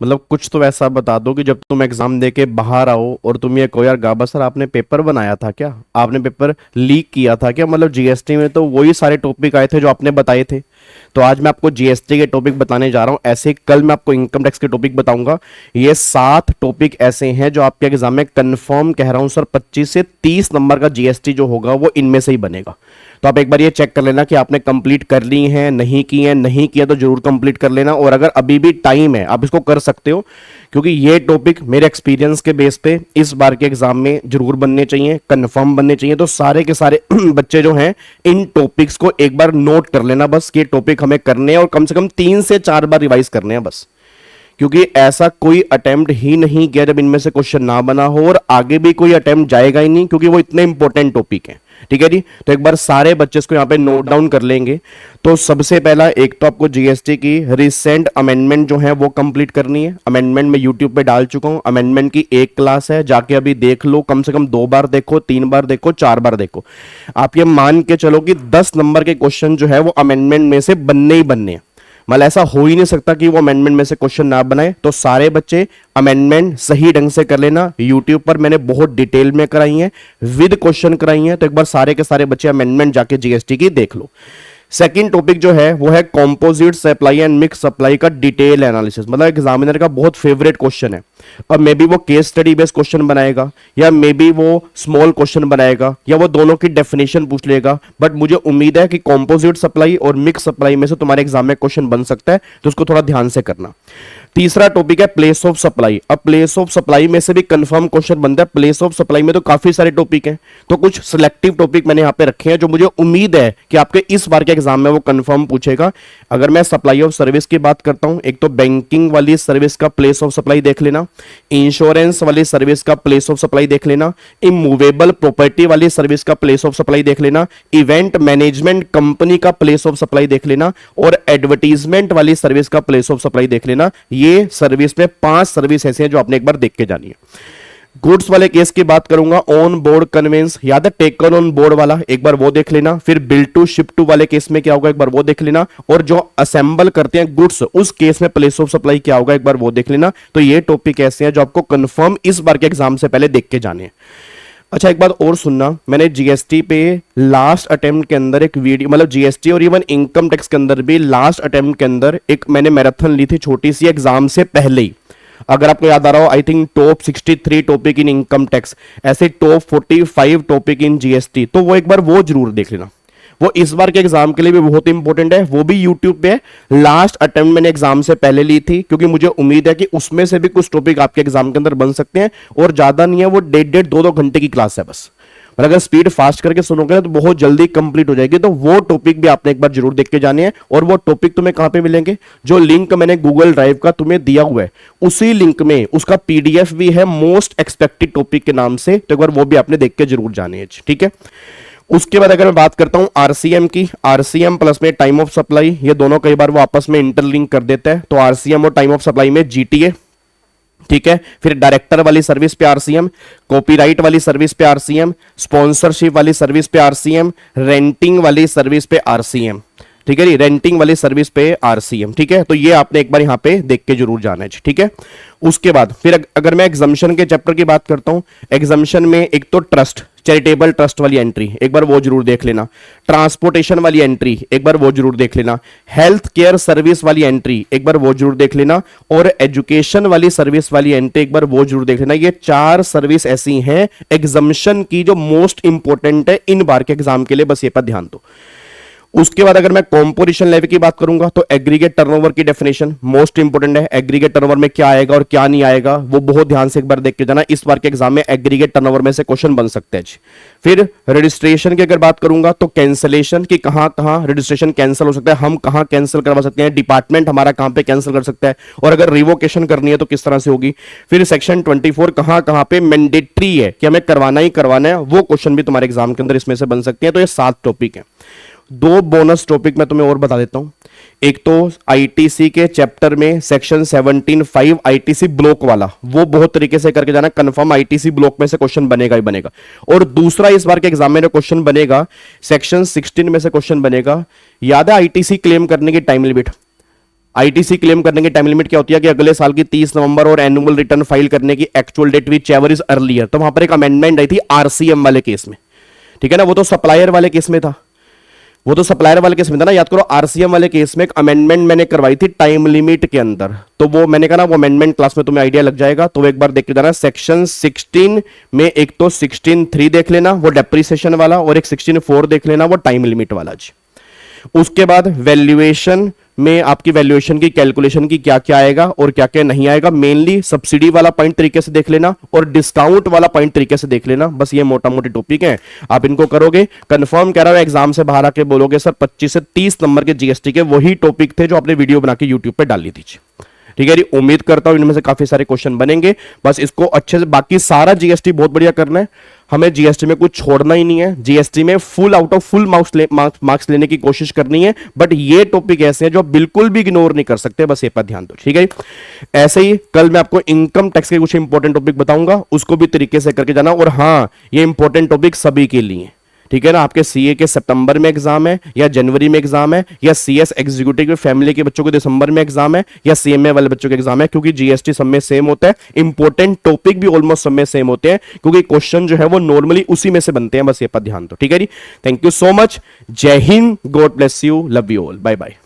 मतलब कुछ तो ऐसा बता दो कि जब तुम एग्जाम दे के बाहर आओ और तुम ये कहो यार गाबा सर आपने पेपर बनाया था क्या, आपने पेपर लीक किया था क्या। मतलब जीएसटी में तो वही सारे टॉपिक आए थे जो आपने बताए थे। तो आज मैं आपको जीएसटी के टॉपिक बताने जा रहा हूं। ऐसे ही कल मैं आपको इनकम टैक्स के टॉपिक बताऊंगा। ये 7 टॉपिक ऐसे हैं जो आपके एग्जाम में कंफर्म कह रहा हूं सर 25 से 30 नंबर का जीएसटी जो होगा वो इनमें से ही बनेगा। तो आप एक बार ये चेक कर लेना कि आपने कंप्लीट कर ली है, नहीं की है, नहीं किया तो जरूर कंप्लीट कर लेना। और अगर अभी भी टाइम है आप इसको कर सकते हो, क्योंकि ये टॉपिक मेरे एक्सपीरियंस के बेस पे इस बार के एग्जाम में जरूर बनने चाहिए, कंफर्म बनने चाहिए। तो सारे के सारे बच्चे जो हैं इन टॉपिक्स को एक बार नोट कर लेना बस, कि टॉपिक हमें करने हैं और कम से कम 3 से 4 बार रिवाइज करने हैं बस। क्योंकि ऐसा कोई अटेम्प्ट ही नहीं किया जब इनमें से क्वेश्चन ना बना हो, और आगे भी कोई अटेम्प्ट जाएगा ही नहीं, क्योंकि वो इतने इंपॉर्टेंट टॉपिक है। ठीक है जी, तो एक बार सारे बच्चे इसको यहां पे नोट डाउन कर लेंगे। तो सबसे पहला एक तो आपको जीएसटी की रिसेंट अमेंडमेंट जो है वो कंप्लीट करनी है। अमेंडमेंट मैं यूट्यूब पे डाल चुका हूं। अमेंडमेंट की एक क्लास है, जाके अभी देख लो। कम से कम 2 बार देखो, 3 बार देखो, 4 बार देखो। आप ये मान के चलो कि 10 नंबर के क्वेश्चन जो है वो अमेंडमेंट में से बनने ही बनने हैं। मतलब ऐसा हो ही नहीं सकता कि वो अमेंडमेंट में से क्वेश्चन ना बनाए। तो सारे बच्चे अमेंडमेंट सही ढंग से कर लेना। यूट्यूब पर मैंने बहुत डिटेल में कराई है, विद क्वेश्चन कराई है। तो एक बार सारे के सारे बच्चे अमेंडमेंट जाके जीएसटी की देख लो। सेकंड टॉपिक जो है वो है composite supply and mix supply का डिटेल एनालिसिस। मतलब एग्जामिनर का बहुत फेवरेट क्वेश्चन है। अब मे बी वो केस स्टडी बेस्ड क्वेश्चन बनाएगा, या मे बी वो स्मॉल क्वेश्चन बनाएगा, या वो दोनों की डेफिनेशन पूछ लेगा। बट मुझे उम्मीद है कि कंपोजिट सप्लाई और मिक्स सप्लाई में से तुम्हारे एग्जाम में क्वेश्चन बन सकता है, तो उसको थोड़ा ध्यान से करना। तीसरा टॉपिक है प्लेस ऑफ सप्लाई। अब प्लेस ऑफ सप्लाई में से भी कंफर्म क्वेश्चन बनता है। प्लेस ऑफ सप्लाई में तो काफी सारे टॉपिक हैं, तो कुछ सिलेक्टिव टॉपिक मैंने यहां पे रखे हैं जो मुझे उम्मीद है कि आपके इस बार के एग्जाम में वो कंफर्म पूछेगा। अगर मैं सप्लाई ऑफ सर्विस की बात करता हूं, एक तो बैंकिंग वाली सर्विस का प्लेस ऑफ सप्लाई देख लेना, इंश्योरेंस वाली सर्विस का प्लेस ऑफ सप्लाई देख लेना, इमूवेबल प्रॉपर्टी वाली सर्विस का प्लेस ऑफ सप्लाई देख लेना, इवेंट मैनेजमेंट कंपनी का प्लेस ऑफ सप्लाई देख लेना, और एडवर्टीजमेंट वाली सर्विस का प्लेस ऑफ सप्लाई देख लेना। ये सर्विस में 5 सर्विस ऐसे हैं जो आपने एक बार देख के जानी है। गुड्स वाले केस की बात करूंगा, ऑन बोर्ड कन्वेंस, याद है टेकन ऑन बोर्ड वाला, एक बार वो देख लेना। फिर बिल टू शिप टू वाले केस में क्या होगा, एक बार वो देख लेना। और जो असेंबल करते हैं गुड्स, उस केस में प्लेस ऑफ सप्लाई क्या होगा, एक बार वो देख लेना। तो ये टॉपिक ऐसे हैं जो आपको कंफर्म इस बार के एग्जाम से पहले देख के जाने हैं। अच्छा, एक बात और सुनना, मैंने जीएसटी पे लास्ट अटेम्प्ट के अंदर एक वीडियो, मतलब जीएसटी और इवन इनकम टैक्स के अंदर भी लास्ट अटेम्प्ट के अंदर एक मैंने मैराथन ली थी छोटी सी एग्जाम से पहले ही। अगर आपको याद आ रहा हो, I think top 63 topic in income tax, ऐसे टॉप 45 टॉपिक इन जीएसटी, तो वो एक बार वो जरूर देख लेना। वो इस बार के एग्जाम के लिए भी बहुत इंपॉर्टेंट है। वो भी यूट्यूब पे है। लास्ट अटेम्प्ट मैंने एग्जाम से पहले ली थी, क्योंकि मुझे उम्मीद है कि उसमें से भी कुछ टॉपिक आपके एग्जाम के अंदर बन सकते हैं। और ज्यादा नहीं है, वो 1.5 2 घंटे की क्लास है बस। और अगर स्पीड फास्ट करके सुनोगे ना तो बहुत जल्दी कंप्लीट हो जाएगी। तो वो टॉपिक भी आपने एक बार जरूर देख के जाने हैं। और वो टॉपिक तुम्हें कहां पे मिलेंगे, जो लिंक मैंने गूगल ड्राइव का तुम्हें दिया हुआ है, उसी लिंक में उसका पीडीएफ भी है मोस्ट एक्सपेक्टेड टॉपिक के नाम से। तो एक बार वो भी आपने देख के जरूर जाने हैं, ठीक है। उसके बाद अगर मैं बात करता हूं आरसीएम की, आरसीएम प्लस में टाइम ऑफ सप्लाई, ये दोनों कई बार वो आपस में इंटरलिंक कर देते हैं। तो आरसीएम और टाइम ऑफ सप्लाई में जीटीए, ठीक है। फिर डायरेक्टर वाली सर्विस पे आरसीएम, कॉपीराइट वाली सर्विस पे आरसीएम, स्पॉन्सरशिप वाली सर्विस पे आरसीएम, रेंटिंग वाली सर्विस पे आरसीएम, ठीक है जी, रेंटिंग वाली सर्विस पे आरसीएम, ठीक है। तो ये आपने एक बार यहां पे देख के जरूर जाना है, ठीक है। उसके बाद फिर अगर मैं एग्जामिशन के चैप्टर की बात करता हूं, एग्जामिशन में एक तो ट्रस्ट, चैरिटेबल ट्रस्ट वाली एंट्री, एक बार वो जरूर देख लेना। ट्रांसपोर्टेशन वाली एंट्री, एक बार वो जरूर देख लेना। हेल्थ केयर सर्विस वाली एंट्री, एक बार वो जरूर देख लेना। और एजुकेशन वाली सर्विस वाली एंट्री, एक बार वो जरूर देख लेना। ये 4 सर्विस ऐसी हैं एग्जामिशन की जो मोस्ट इंपॉर्टेंट है इन बार के एग्जाम के लिए, बस ये पर ध्यान दो। उसके बाद अगर मैं कॉम्पोजिशन लेवल की बात करूंगा, तो एग्रीगेट टर्नओवर की डेफिनेशन मोस्ट इंपोर्टेंट है। एग्रीगेट टर्नओवर में क्या आएगा और क्या नहीं आएगा, वो बहुत ध्यान से एक बार देख के जाना। इस बार के एग्जाम में एग्रीगेट टर्नओवर में से क्वेश्चन बन सकते हैं। फिर रजिस्ट्रेशन की अगर बात करूंगा, तो कैंसलेशन की कहां कहां रजिस्ट्रेशन कैंसिल हो सकता है, हम कहां कैंसिल करवा सकते हैं, डिपार्टमेंट हमारा कहां पे कैंसिल कर सकता है, और अगर रिवोकेशन करनी है तो किस तरह से होगी। फिर सेक्शन 24 कहां कहां पे मैंडेटरी है कि हमें करवाना ही करवाना है, वो क्वेश्चन भी तुम्हारे एग्जाम के अंदर इसमें से बन सकते हैं। तो ये 7 टॉपिक है। 2 बोनस टॉपिक मैं तुम्हें और बता देता हूं। एक तो आईटीसी के चैप्टर में सेक्शन 17(5) आईटीसी ब्लॉक वाला, वो बहुत तरीके से करके जाना, कंफर्म आईटीसी ब्लॉक में से क्वेश्चन बनेगा ही बनेगा। और दूसरा इस बार के एग्जाम में क्वेश्चन बनेगा, सेक्शन 16 में से क्वेश्चन बनेगा। याद है आईटीसी क्लेम करने की टाइम लिमिट, आईटीसी क्लेम करने की टाइम लिमिट क्या होती है कि अगले साल की 30 नवंबर और एनुअल रिटर्न फाइल करने की actual date whichever is earlier. तो वहां पर एक अमेंडमेंट आई थी आरसीएम वाले केस में, ठीक है ना, वो तो सप्लायर वाले केस में था, वो तो सप्लायर वाले केस में था ना, याद करो। आरसीएम वाले केस में एक अमेंडमेंट मैंने करवाई थी टाइम लिमिट के अंदर, तो वो मैंने कहा ना वो अमेंडमेंट क्लास में तुम्हें आइडिया लग जाएगा, तो एक बार देख के जाना। सेक्शन 16 में एक तो 16(3) देख लेना वो डेप्रीसिएशन वाला, और एक 16(4) देख लेना वो टाइम लिमिट वाला जी। उसके बाद वैल्यूएशन में आपकी वैल्यूएशन की कैलकुलेशन की क्या क्या आएगा और क्या क्या नहीं आएगा, मेनली सब्सिडी वाला पॉइंट तरीके से देख लेना और डिस्काउंट वाला पॉइंट तरीके से देख लेना। बस ये मोटा मोटी टॉपिक है, आप इनको करोगे। कंफर्म कह रहा हूं, एग्जाम से बाहर आके बोलोगे सर 25 से 30 नंबर के जीएसटी के वही टॉपिक थे जो आपने वीडियो बना के यूट्यूब पे डाल ली थी, ठीक है जी। उम्मीद करता हूं इनमें से काफी सारे क्वेश्चन बनेंगे, बस इसको अच्छे से, बाकी सारा जीएसटी बहुत बढ़िया करना है, हमें जीएसटी में कुछ छोड़ना ही नहीं है। जीएसटी में full out of full marks लेने की कोशिश करनी है, बट ये टॉपिक ऐसे हैं जो बिल्कुल भी इग्नोर नहीं कर सकते, बस ये पर ध्यान दो, ठीक है। ऐसे ही कल मैं आपको इनकम टैक्स के कुछ इंपॉर्टेंट टॉपिक बताऊंगा, उसको भी तरीके से करके जाना। और हाँ, ये इंपॉर्टेंट टॉपिक सभी के लिए, ठीक है ना। आपके सीए के सितंबर में एग्जाम है या जनवरी में एग्जाम है, या सीएस एग्जीक्यूटिव के फैमिली के बच्चों को दिसंबर में एग्जाम है, या सीएमए वाले बच्चों के एग्जाम है, क्योंकि जीएसटी सब में सेम होता है, इंपॉर्टेंट टॉपिक भी ऑलमोस्ट सब में सेम होते हैं, क्योंकि क्वेश्चन जो है वो नॉर्मली उसी में से बनते हैं, बस ये पर ध्यान दो, ठीक है जी। थैंक यू सो मच, जय हिंद, God bless you, love you all, bye bye.